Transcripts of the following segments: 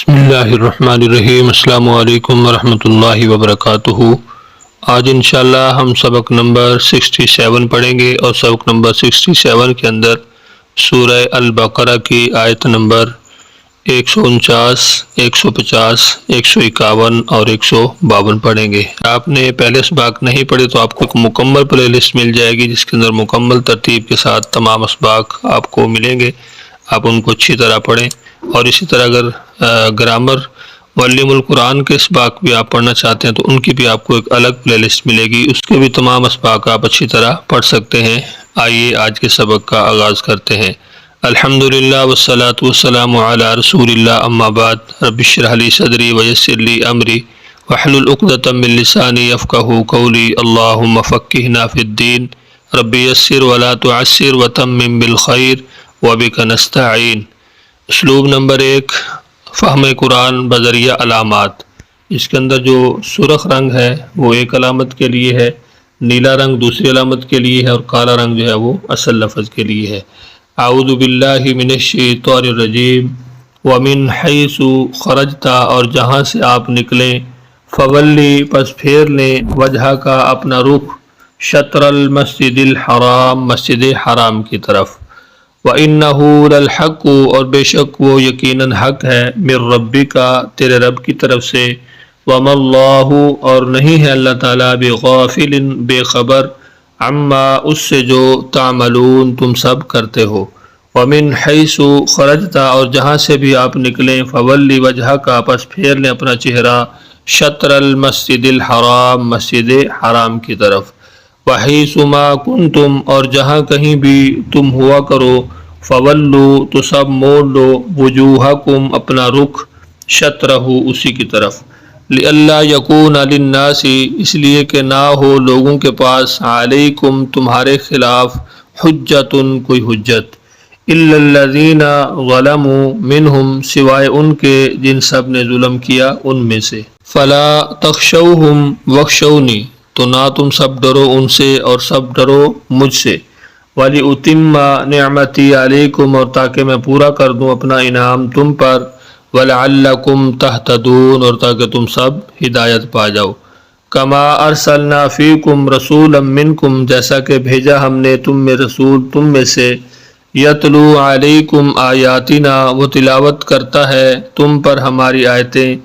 بسم اللہ الرحمن الرحیم۔ السلام علیکم ورحمۃ اللہ وبرکاتہ۔ آج انشاءاللہ ہم سبق نمبر 67 پڑھیں گے، اور سبق نمبر 67 کے اندر سورہ البقرہ کی آیت نمبر 149، 150، 151 اور 152 پڑھیں گے۔ آپ نے پہلے اسباق نہیں پڑھے تو آپ کو ایک مکمل پلے لسٹ مل جائے گی، جس کے اندر مکمل ترتیب کے ساتھ تمام اسباق آپ کو ملیں گے۔ آپ ان کو اچھی طرح پڑھیں، اور اسی طرح اگر گرامر معلم القرآن کے اسباق بھی آپ پڑھنا چاہتے ہیں تو ان کی بھی آپ کو ایک الگ پلے لسٹ ملے گی، اس کے بھی تمام اسباق آپ اچھی طرح پڑھ سکتے ہیں۔ آئیے آج کے سبق کا آغاز کرتے ہیں۔ الحمدللہ والصلاة والسلام علی رسول اللہ، اما بعد، رب اشرح لی صدری ویسر لی امری واحلل عقدۃ من لسانی یفقہوا قولی، اللہم فقہنا فی الدین، رب یسر ولا تعسر وتمم بالخیر وبک نستعین۔ اسلوب نمبر 1، فہم قرآن بذریعہ علامات۔ اس کے اندر جو سرخ رنگ ہے وہ ایک علامت کے لیے ہے، نیلا رنگ دوسری علامت کے لیے ہے، اور کالا رنگ جو ہے وہ اصل لفظ کے لیے ہے۔ اعوذ باللہ من الشیطان الرجیم، ومن حیث خرجت، اور جہاں سے آپ نکلیں، فولی، پس پھیر لیں، وجہ کا اپنا رخ، شطر المسجد الحرام، مسجد حرام کی طرف، وَإِنَّهُ لَلْحَقُّ، اور بے شک وہ یقیناً حق ہے، مِن رَبِّكَ، تیرے رب کی طرف سے، وَمَا اللَّهُ، اور نہیں ہے اللہ تعالیٰ، بِغَافِلٍ، بے خبر، عَمَّا، اس سے جو تعملون، تم سب کرتے ہو۔ وَمِنْ حَيْثُ خَرَجْتَ، اور جہاں سے بھی آپ نکلیں، فَوَلِّ وَجْهَكَ، پس پھیر لیں اپنا چہرہ، شطر المسجد الحرام، مسجد حرام کی طرف، وَحَيْثُ مَا كُنْتُمْ، اور جہاں کہیں بھی تم ہوا کرو، فَوَلُّوا، تو سب موڑ لو، وُجُوهَكُمْ، اپنا رخ، شطرہ، اسی کی طرف، لِأَلَّا يَكُونَ لِلنَّاسِ، اس لیے کہ نہ ہو لوگوں کے پاس، عَلَيْكُمْ، تمہارے خلاف، حجتٌ، کوئی حجت، إِلَّا الَّذِينَ ظَلَمُوا مِنْهُمْ، سوائے ان کے جن سب نے ظلم کیا ان میں سے، فَلَا تَخْشَوْهُمْ وَاخْشَوْنِي، تو نہ تم سب ڈرو ان سے اور سب ڈرو مجھ سے، وَلِأُتِمَّ نِعْمَتِي عَلَيْكُمْ، اور تاکہ میں پورا کر دوں اپنا انعام تم پر، وَلَعَلَّكُمْ تَهْتَدُونَ، اور تاکہ تم سب ہدایت پا جاؤ، كَمَا أَرْسَلْنَا فِيكُمْ رَسُولًا مِّنْكُمْ، جیسا کہ بھیجا ہم نے تم میں رسول تم میں سے، یتلو علیکم آیاتنا، وہ تلاوت کرتا ہے تم پر ہماری آیتیں،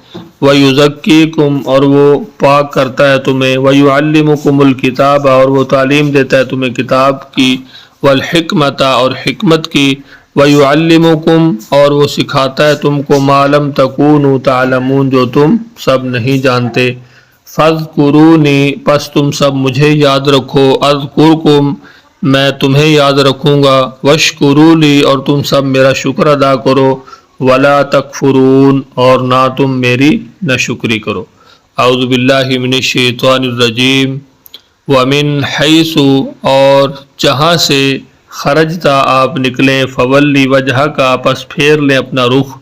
ویزکیکم، اور وہ پاک کرتا ہے تمہیں، ویعلمکم الکتاب، اور وہ تعلیم دیتا ہے تمہیں کتاب کی، والحکمت، اور حکمت کی، ویعلمکم، اور وہ سکھاتا ہے تم کو، ما لم تکونوا تعلمون، جو تم سب نہیں جانتے، فاذکرونی، پس تم سب مجھے یاد رکھو، اذکرکم، میں تمہیں یاد رکھوں گا، واشکروا لی، اور تم سب میرا شکر ادا کرو، ولا تکفرون، اور نہ تم میری ناشکری کرو۔ اعوذ باللہ من الشیطان الرجیم، ومن حیث، اور جہاں سے، خرجتا، آپ نکلیں، فولی وجہ کا، پس پھیر لیں اپنا رخ،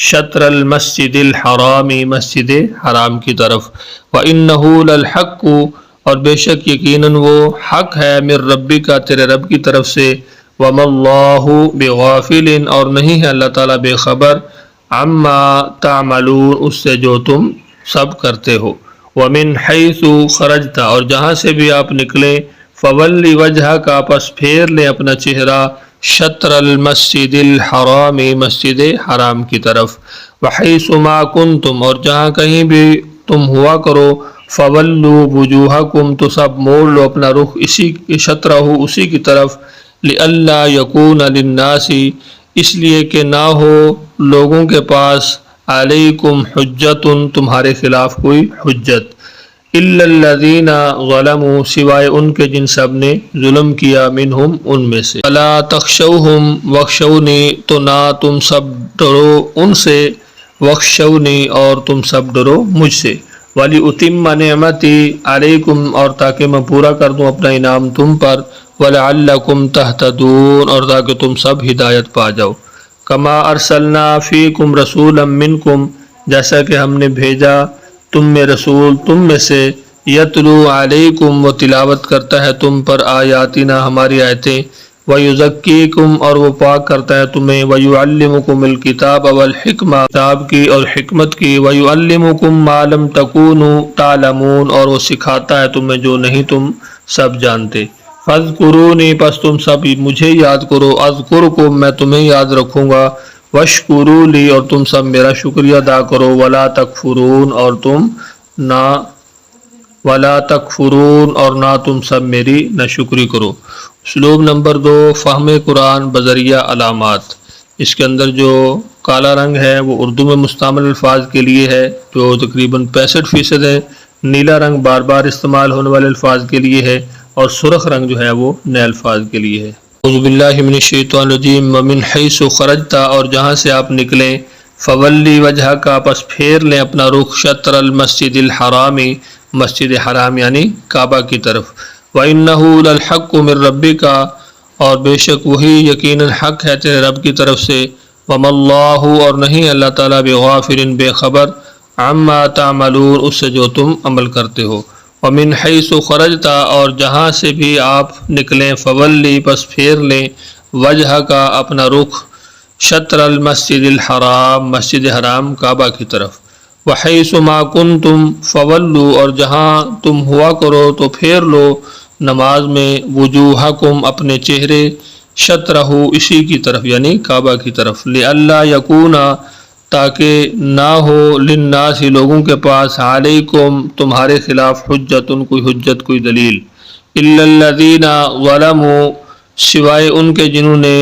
شطر المسجد الحرام، مسجد حرام کی طرف، وَإِنَّهُ لَلْحَقُّ، اور بے شک یقیناً وہ حق ہے، من ربی کا، تیرے رب کی طرف سے، وَمَا اللَّهُ بِغَافِلٍ، اور نہیں ہے اللہ تعالیٰ بے خبر، عَمَّا تَعْمَلُونَ، اس سے جو تم سب کرتے ہو، وَمِنْ حَيْثُ خَرَجْتَ، اور جہاں سے بھی آپ نکلیں، فَوَلِّ وَجْهَكَ، پس پھیر لیں اپنا چہرہ، شطر المسجد الحرام، مسجد حرام کی طرف، وَحَيْثُ مَا كُنْتُمْ، اور جہاں کہیں بھی تم ہوا کرو، فَوَلُّوا وُجُوهَكُمْ، تو سب موڑ لو اپنا رخ اسی شطرہ، اسی کی طرف، لِأَلَّا يَكُونَ لِلنَّاسِ، اس لیے کہ نہ ہو لوگوں کے پاس، عَلَيْكُمْ حُجَّةٌ، تمہارے خلاف کوئی حجت، إِلَّا الَّذِينَ ظَلَمُوا، سوائے ان کے جن سب نے ظلم کیا، منہم، ان میں سے، فَلَا تَخْشَوْهُمْ وَاخْشَوْنِي، تو نہ تم سب ڈرو ان سے، وَاخْشَوْنِي، اور تم سب ڈرو مجھ سے، وَلِأُتِمَّ نِعْمَتِي عَلَيْكُمْ، اور تاکہ میں پورا کر دوں اپنا انعام تم پر، وَلَعَلَّكُمْ تَهْتَدُونَ، اور تاکہ تم سب ہدایت پا جاؤ، كَمَا أَرْسَلْنَا فِيكُمْ رَسُولًا مِّنْكُمْ، جیسا کہ ہم نے بھیجا تم میں رسول تم میں سے، یتلو علیکم، وہ تلاوت کرتا ہے تم پر، آیاتنا، ہماری آیتیں، وَيُزَكِّيكُمْ اور وہ پاک کرتا ہے تمہیں، وَيُعَلِّمُكُمُ الْكِتَابَ وَالْحِکْمَةَ کتاب کی اور حکمت کی، وَيُعَلِّمُكُمْ مَا لَمْ تَكُونُوا تَعْلَمُونَ اور وہ سکھاتا ہے تمہیں جو نہیں تم سب جانتے۔ فَاذْكُرُونِي پس تم سب مجھے یاد کرو، اذکرکم میں تمہیں یاد رکھوں گا، واشکروا لی اور تم سب میرا شکریہ ادا کرو، ولا تکفرون اور نہ تم سب میری ناشکری کرو۔ اسلوب نمبر 2، فہم قرآن بذریعہ علامات۔ اس کے اندر جو کالا رنگ ہے وہ اردو میں مستعمل الفاظ کے لیے ہے جو تقریباً 65% ہے، نیلا رنگ بار بار استعمال ہونے والے الفاظ کے لیے ہے، اور سرخ رنگ جو ہے وہ نئے الفاظ کے لیے ہے۔ اعوذ باللہ من الشیطان الرجیم، ومن حیث خرجت اور جہاں سے آپ نکلیں، فولی وجہ کا پس پھیر لیں اپنا رخ، شطر المسجد الحرام مسجد حرام یعنی کعبہ کی طرف، وَإِنَّهُ لَلْحَقُّ مِن رَبِّكَ اور بے شک وہی یقیناً حق ہے تیرے رب کی طرف سے، وَمَا اللَّهُ اور نہیں اللہ تعالیٰ بغافل بے خبر، عما تعملون اس سے جو تم عمل کرتے ہو۔ وَمِنْ حَيْثُ خَرَجْتَ اور جہاں سے بھی آپ نکلیں، فولی پس پھیر لیں وجہ کا اپنا رخ، شطر المسجد الحرام مسجد حرام کعبہ کی طرف، وَحَيْثُ مَا كُنْتُمْ فَوَلُّوا اور جہاں تم ہوا کرو تو پھیر لو نماز میں، وجوہکم اپنے چہرے، شطرہ اسی کی طرف یعنی کعبہ کی طرف، لئلا یکون تاکہ نہ ہو، للناس لوگوں کے پاس، علیکم تمہارے خلاف، حجتن کوئی حجت کوئی دلیل، الا الذین ظلموا سوائے ان کے جنہوں نے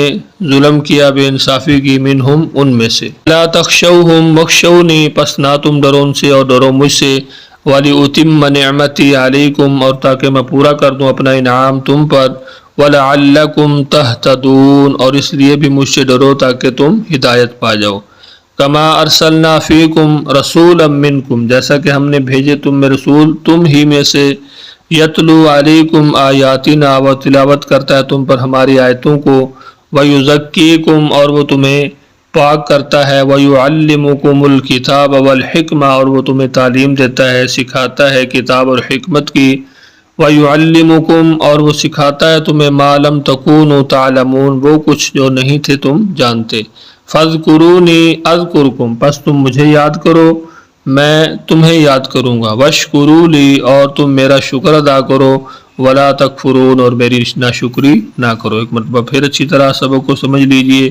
ظلم کیا بے انصافی کی، منہم ان میں سے، لا تخشوہم واخشونی پس نہ تم ڈرو ان سے اور ڈرو مجھ سے، وَلِأُتِمَّ نِعْمَتِي عَلَيْكُمْ اور تاکہ میں پورا کر دوں اپنا انعام تم پر، وَلَعَلَّكُمْ تَهْتَدُونَ اور اس لیے بھی مجھ سے ڈرو تاکہ تم ہدایت پا جاؤ، کما ارسلنا فیکم رسولا منکم جیسا کہ ہم نے بھیجے تم میں رسول تم ہی میں سے، یتلو علیکم آیاتنا وہ تلاوت کرتا ہے تم پر ہماری آیتوں کو، ویزکیکم اور وہ تمہیں پاک کرتا ہے، ویعلمکم الکتاب والحکمہ اور وہ تمہیں تعلیم دیتا ہے سکھاتا ہے کتاب اور حکمت کی، ویعلمکم اور وہ سکھاتا ہے تمہیں ما لم تکونوا تعلمون وہ کچھ جو نہیں تھے تم جانتے، فاذکرونی اذکرکم پس تم مجھے یاد کرو میں تمہیں یاد کروں گا، واشکروا لی اور تم میرا شکر ادا کرو، ولا تکفرون اور میری ناشکری نہ کرو۔ ایک مرتبہ پھر اچھی طرح سبق کو سمجھ لیجئے۔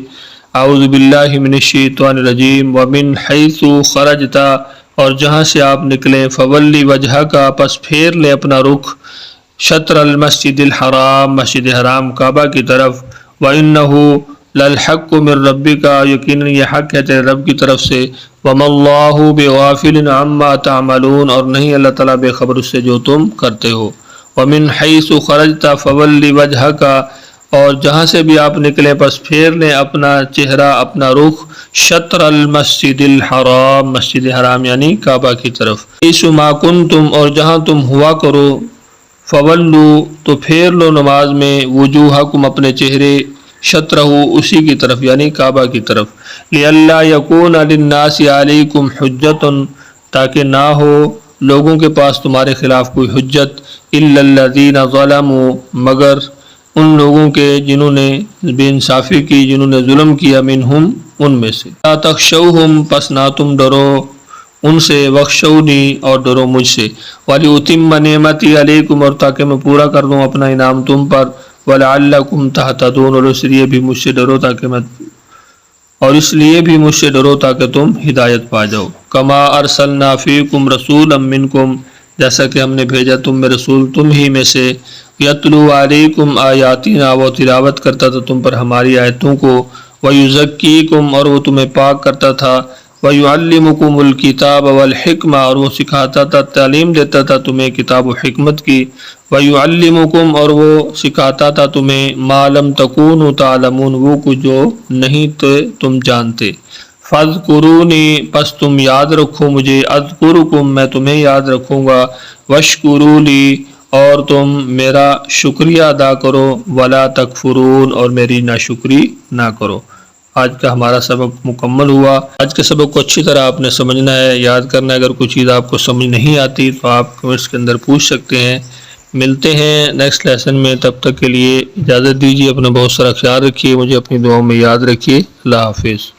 اعوذ باللہ من الشیطان الرجیم، ومن حیث خرجت اور جہاں سے آپ نکلیں، فولی وجہ کا پس پھیر لیں اپنا رخ، شطر المسجد الحرام مسجد حرام کعبہ کی طرف، وَإِنَّهُ لَلْحَقُّ مِن رَبِّكَ یقیناً یہ حق ہے تیرے رب کی طرف سے، وَمَا اللَّهُ بِغَافِلٍ عَمَّا تَعْمَلُونَ اور نہیں اللہ تعالیٰ بے خبر اس سے جو تم کرتے ہو۔ وَمِنْ حَيْثُ خَرَجْتَ فَوَلِّ وَجْهَكَ اور جہاں سے بھی آپ نکلیں پس پھیر لیں اپنا چہرہ اپنا رخ، شطر المسجد الحرام مسجد حرام یعنی کعبہ کی طرف، حَيْثُ مَا كُنْتُمْ اور جہاں تم ہوا کرو، فَوَلُّوا تو پھیر لو نماز میں، وجوہکم اپنے چہرے، شطرہ اسی کی طرف یعنی کعبہ کی طرف، لئلا یکون للناس علیکم حجت تاکہ نہ ہو لوگوں کے پاس تمہارے خلاف کوئی حجت، الا الذین ظلموا مگر ان لوگوں کے جنہوں نے بے انصافی کی جنہوں نے ظلم کیا، منہم ان میں سے، لا تخشوہم پس نہ تم ڈرو ان سے، واخشونی اور ڈرو مجھ سے، وَلِأُتِمَّ نِعْمَتِي عَلَيْكُمْ اور تاکہ میں پورا کر دوں اپنا انعام تم پر، وَلَعَلَّكُمْ تَهْتَدُونَ اور اس لیے بھی مجھ سے ڈرو تاکہ تم ہدایت پا جاؤ، کما ارسلنا فیکم رسولا منکم جیسا کہ ہم نے بھیجا تم میں رسول تم ہی میں سے، یتلو علیکم آیاتنا وہ تلاوت کرتا تھا تم پر ہماری آیتوں کو، ویزکیکم اور وہ تمہیں پاک کرتا تھا، ویعلمکم الکتاب والحکمہ اور وہ سکھاتا تھا تعلیم دیتا تھا تمہیں کتاب و حکمت کی، ویعلمکم اور وہ سکھاتا تھا تمہیں ما لم تکونوا تعلمون وہ کچھ جو نہیں تھے تم جانتے، فاذکرونی پس تم یاد رکھو مجھے، اذکرکم میں تمہیں یاد رکھوں گا، واشکروا لی اور تم میرا شکریہ ادا کرو، ولا تکفرون اور میری ناشکری نہ کرو۔ آج کا ہمارا سبق مکمل ہوا۔ آج کے سبق کو اچھی طرح آپ نے سمجھنا ہے، یاد کرنا ہے۔ اگر کوئی چیز آپ کو سمجھ نہیں آتی تو آپ کمنٹس کے اندر پوچھ سکتے ہیں۔ ملتے ہیں نیکسٹ لیسن میں، تب تک کے لیے اجازت دیجیے، اپنا بہت سارا خیال رکھیے، مجھے اپنی دعاؤں میں یاد رکھیے۔ اللہ حافظ۔